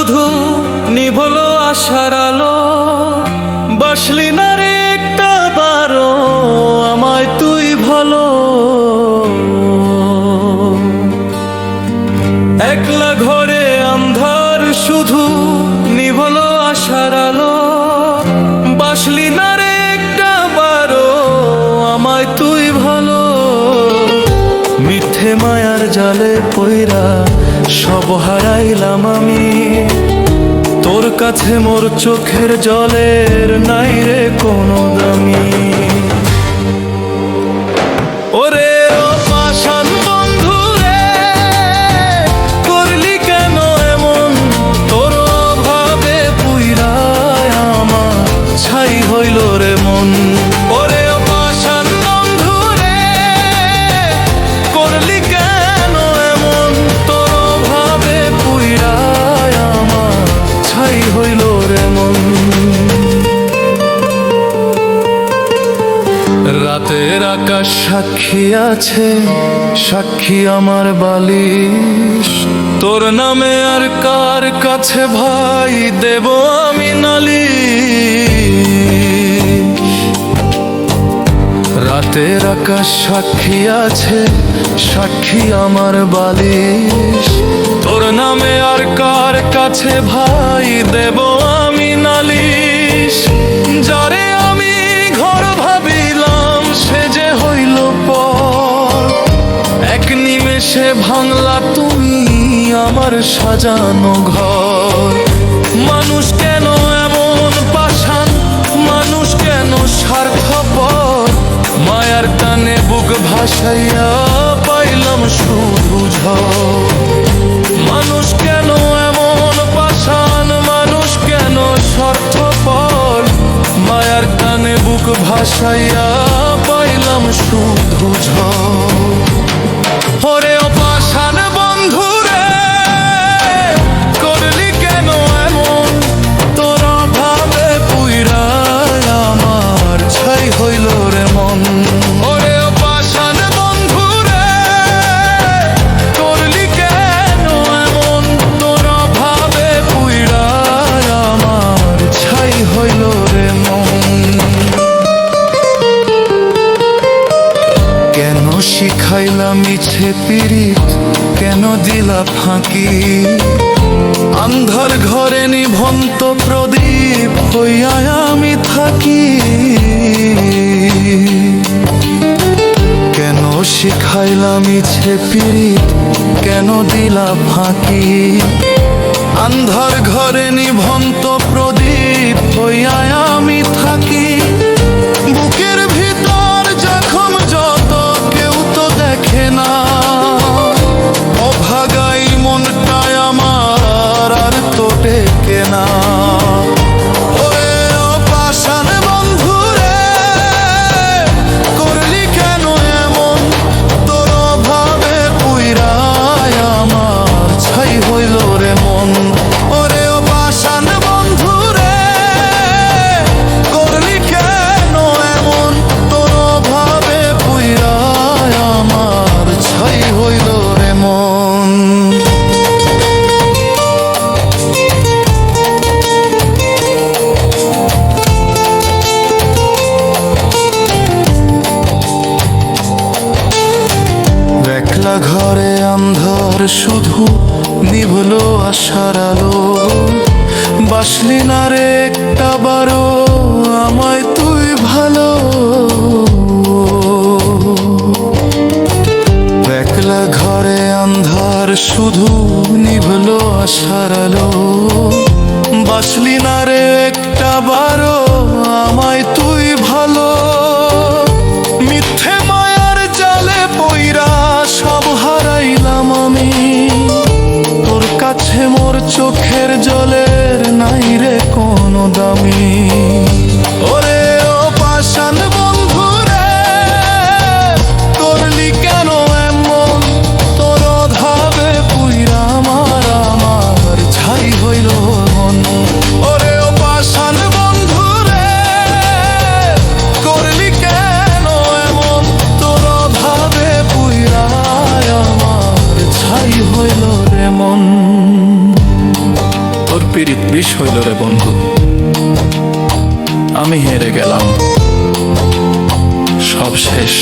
শুধু নিভলো আশার আলো, বাসলি না রে একটা বারো আমায় তুই ভালো। একলা ঘরে আন্ধার শুধু নিভলো আশার আলো, বাসলি না রে একটা বারো আমায় তুই ভালো। মিথ্যে মায়ার জালে পইরা সব হারাইলাম আমি, তোর কাছে মোর চোখের জলের নাই রে কোনো দামি। ওরে ও পাষাণ বন্ধু রে, করলি কেন এমন? তোর অভাবে পুইরায় আমার ছাই হইল রে মন। ওরে ও পাষাণ বন্ধু রে, করলি কেন এমন? তোর অভাবে পুইরায় আমার ছাই হইল রে মন। রাতের আকাশ সাক্ষী আছে, সাক্ষী আমার বালিশ, তোর নামে আর কার কাছে ভাই দেব আমি নালিশ। রাতের আকাশ সাক্ষী আছে, সাক্ষী আমার বালিশ, তোর নামে আর কার কাছে ভাই দেব আমি নালিশ। যারে আমি ঘর ভাবিলাম সে যে হইল পর, এক নিমেষে ভাঙলা তুমি আমার সাজানো ঘর। মানুষ কেন এমন পাষাণ, মানুষ কেন স্বার্থপর, মায়ার টানে বুক ভাসাইয়া পাইলাম শুধু ঝড়। মানুষ কেন এমন পাষাণ, মানুষ কেন স্বার্থপর, মায়ার টানে বুক ভাসাইয়া পাইলাম শুধু ঝড়। ওরে ও পাষাণ বন্ধু রে, করলি কেন এমন? তোর অভাবে পুইরায় আমার ছাই হইল রে মন। ওরে ও পাষাণ বন্ধু রে, করলি কেন এমন? তোর অভাবে পুইরায় আমার ছাই হইল রে মন। কেন শিখাইলা মিছে পিরিত, কেন দিলা ফাঁকি? আন্ধার ঘরে নিভন্ত প্রদীপ হইয়া আমি থাকি। কেন শিখাইলা মিছে পিরিত, কেন দিলা ফাঁকি? আন্ধার ঘরে নিভন্ত প্রদীপ হইয়া আমি থাকি। বুকের ভিতর জখম যত কেউ তো দেখে না, অভাগাই মনটায় আমার আর তো টেকে না। ওরে ও পাষাণ বন্ধু রে, করলি কেন এমন? তোর অভাবে পুইরায় আমার ছাই হইল রে মন। ওরে ও পাষাণ বন্ধু রে, করলি কেন এমন? তোর অভাবে পুইরায় আমার ছাই হইল রে মন। একলা ঘরে আন্ধার শুধু নিভলো আশার আলো, বাসলি না রে একটা বারো আমায় তুই ভালো। একলা ঘরে আন্ধার শুধু নিভলো আশার আলো, বাসলি না রে একটা বারো আমায় তুই ভালো। মিথ্যে মায়ার জালে পইরা সব হারাইলাম আমি, তোর কাছে মোর চোখের জলের নাই রে কোনো দামি। ওরে ও পাষাণ বন্ধু রে, করলি কেন এমন? তোর অভাবে পুইরা আমার ছাই হইল মন। ওরে ও পাষাণ বন্ধু রে, করলি কেন এমন? তোর অভাবে পুইরা আমার ছাই হইল রে মন। তোর পীড়িত বিষ হইল রে বন্ধু, আমি হেরে গেলাম, সব শেষ।